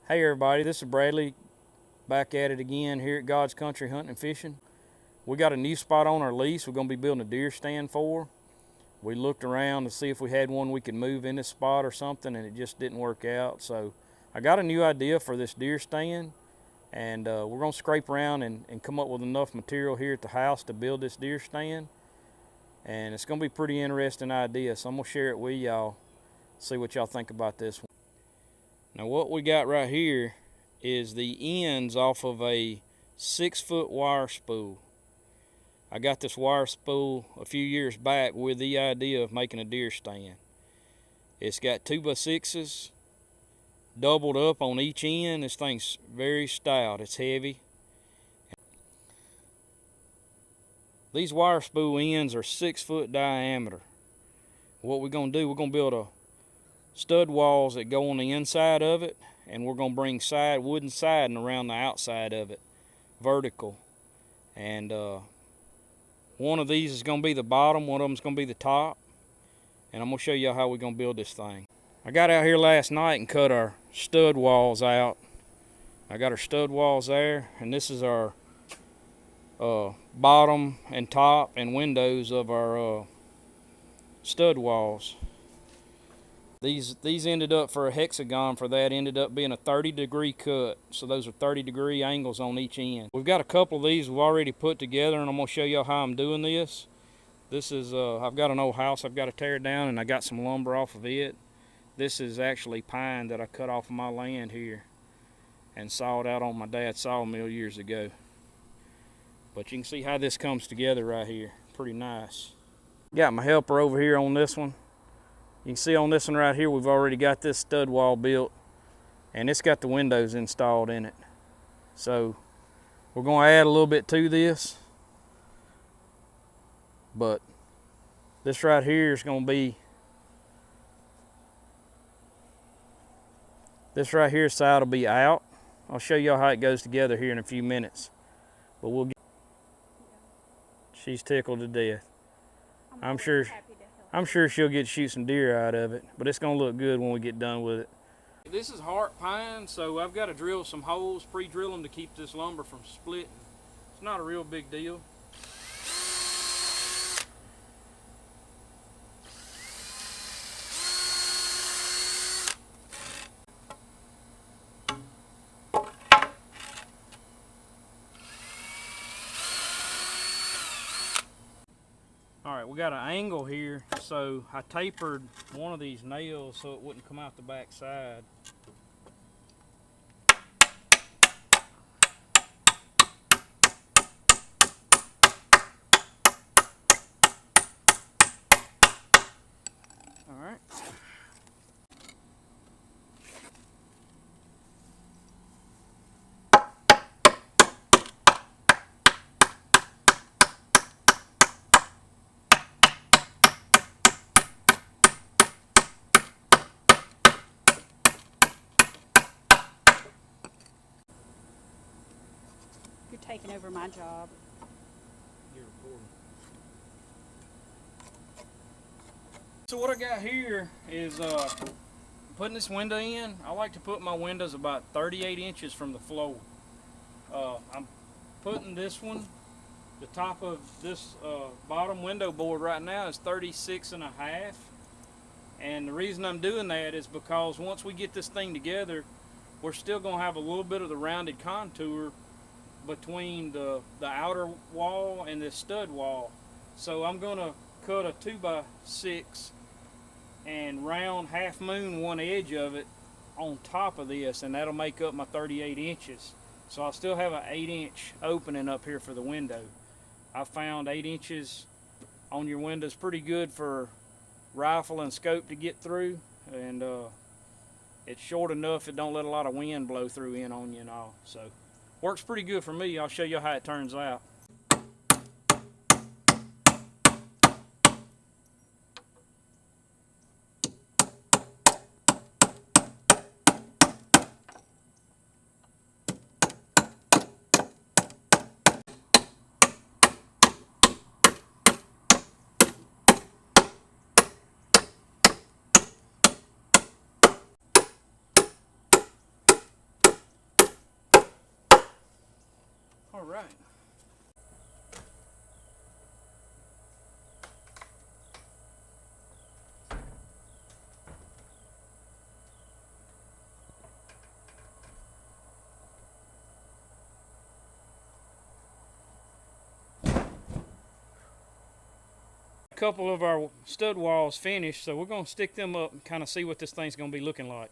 Hey everybody, this is Bradley, back at it again here at God's Country Hunting and Fishing. We got a new spot on our lease we're going to be building a deer stand for. We looked around to see if we had one we could move in this spot or something, and it just didn't work out. So I got a new idea for this deer stand, and we're going to scrape around and come up with enough material here at the house to build this deer stand. And it's going to be a pretty interesting idea, so I'm going to share it with y'all, see what y'all think about this one. Now what we got right here is the ends off of a 6-foot wire spool. I got this wire spool a few years back with the idea of making a deer stand. It's got 2x6s doubled up on each end. This thing's very stout, it's heavy. These wire spool ends are 6-foot diameter. What we're going to do, we're going to build a stud walls that go on the inside of it, and we're going to bring wooden siding around the outside of it, vertical. And one of these is going to be the bottom, one of them is going to be the top, and I'm going to show you how we're going to build this thing. I got out here last night and cut our stud walls out. I got our stud walls there, and this is our bottom and top and windows of our stud walls. These ended up, for a hexagon for that, ended up being a 30-degree cut. So those are 30-degree angles on each end. We've got a couple of these we've already put together, and I'm going to show you how I'm doing this. This is, I've got an old house I've got to tear down, and I got some lumber off of it. This is actually pine that I cut off of my land here and sawed out on my dad's sawmill years ago. But you can see how this comes together right here. Pretty nice. Got my helper over here on this one. You can see on this one right here, we've already got this stud wall built, and it's got the windows installed in it. So we're going to add a little bit to this, but this right here is going to be, this right here side will be out. I'll show y'all how it goes together here in a few minutes, but we'll get, she's tickled to death. I'm sure she'll get to shoot some deer out of it, but it's gonna look good when we get done with it. This is heart pine, so I've got to drill some holes, pre-drill them to keep this lumber from splitting. It's not a real big deal. Alright, we got an angle here, so I tapered one of these nails so it wouldn't come out the back side. Alright. You're taking over my job. You're recording. So what I got here is putting this window in. I like to put my windows about 38 inches from the floor. I'm putting this one, the top of this bottom window board right now is 36.5. And the reason I'm doing that is because once we get this thing together, we're still going to have a little bit of the rounded contour between the outer wall and this stud wall. So I'm going to cut a 2x6 and round half moon one edge of it on top of this, and that'll make up my 38 inches. So I'll still have an 8-inch opening up here for the window. I found 8 inches on your windows pretty good for rifle and scope to get through, and it's short enough it don't let a lot of wind blow through in on you and all. So works pretty good for me. I'll show you how it turns out. right. A couple of our stud walls finished, so we're going to stick them up and kind of see what this thing's going to be looking like.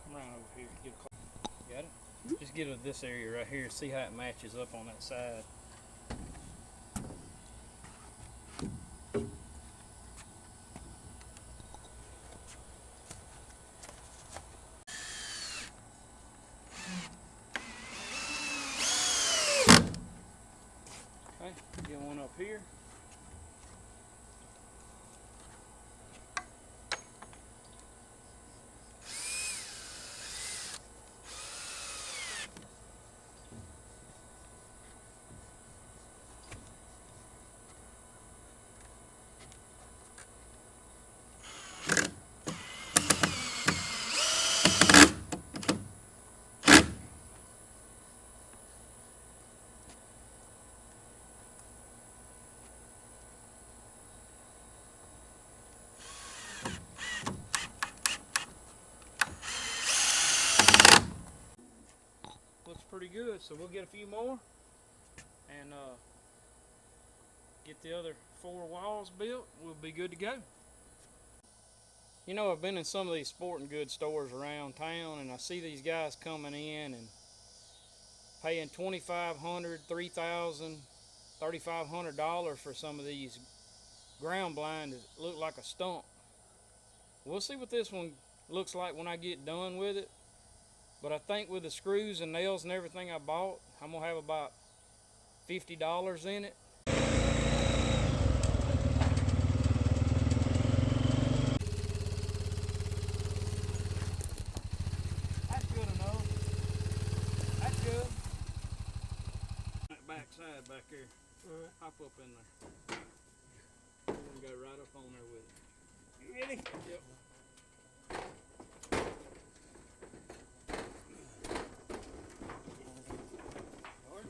Come around over here. Get a got it? Just get to this area right here. See how it matches up on that side. Okay, get one up here. Looks pretty good, so we'll get a few more and get the other 4 walls built. We'll be good to go. You know, I've been in some of these sporting goods stores around town, and I see these guys coming in and paying $2,500, $3,000, $3,500 for some of these ground blinds that look like a stump. We'll see what this one looks like when I get done with it. But I think with the screws and nails and everything I bought, I'm gonna have about $50 in it. That's good enough. That's good. That back side back there. Alright, hop up in there. We're gonna go right up on there with it. You ready? Yep.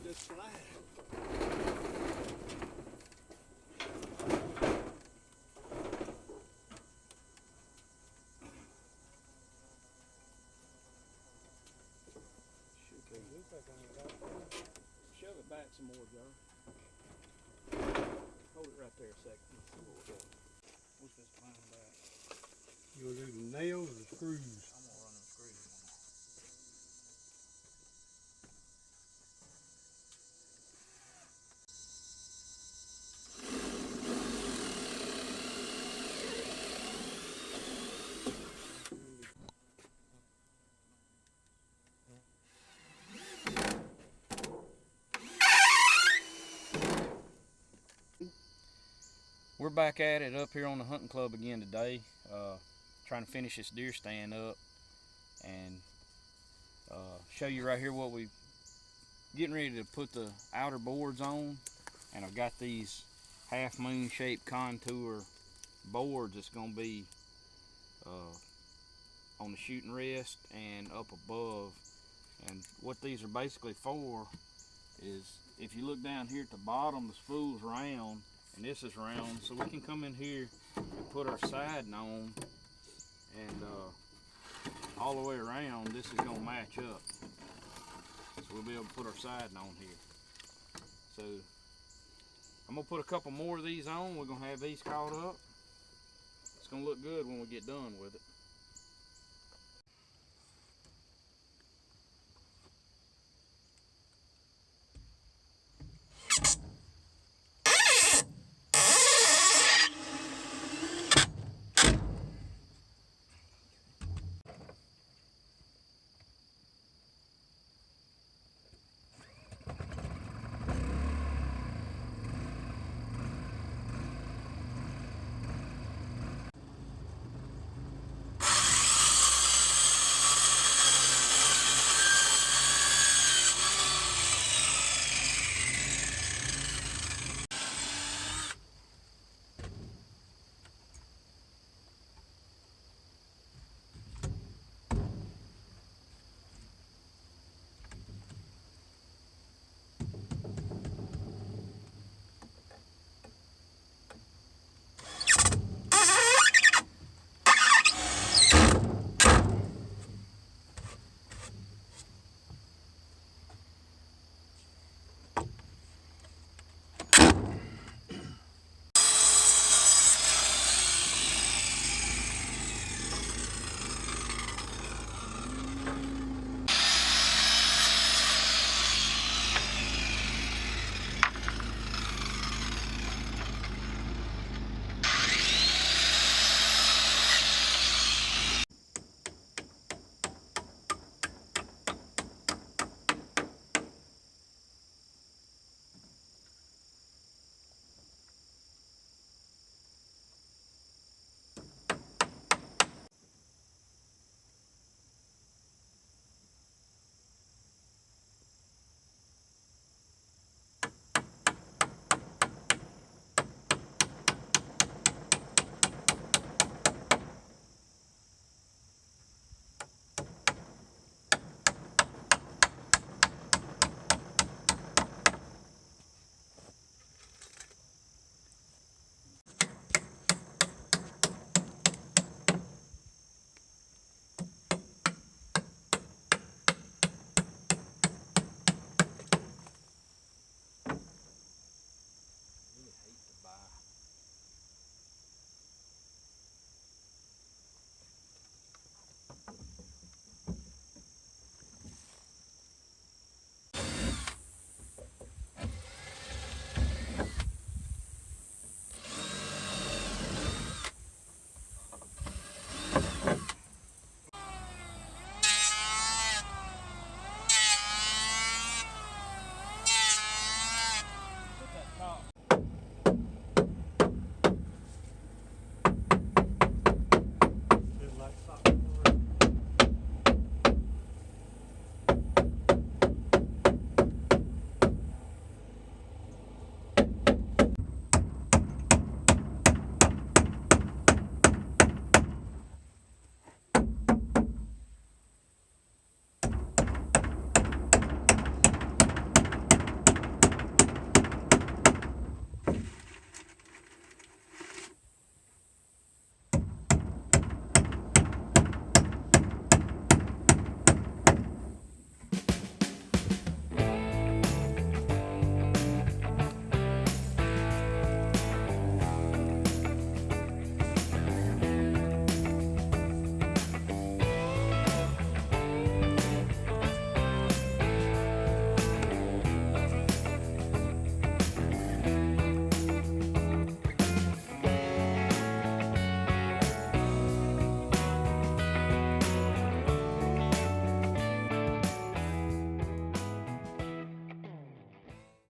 Just slide. Shove it back some more, Joe. Hold it right there a second. What's this line back? You'll do the nails or the screws? I'm gonna run them screws. We're back at it up here on the hunting club again today, trying to finish this deer stand up and show you right here what we getting ready to put the outer boards on. And I've got these half moon shaped contour boards that's going to be on the shooting rest and up above. And what these are basically for is, if you look down here at the bottom, the spool's round and this is round, so we can come in here and put our siding on, and all the way around this is going to match up, so we'll be able to put our siding on here. So I'm going to put a couple more of these on. We're going to have these caught up. It's going to look good when we get done with it.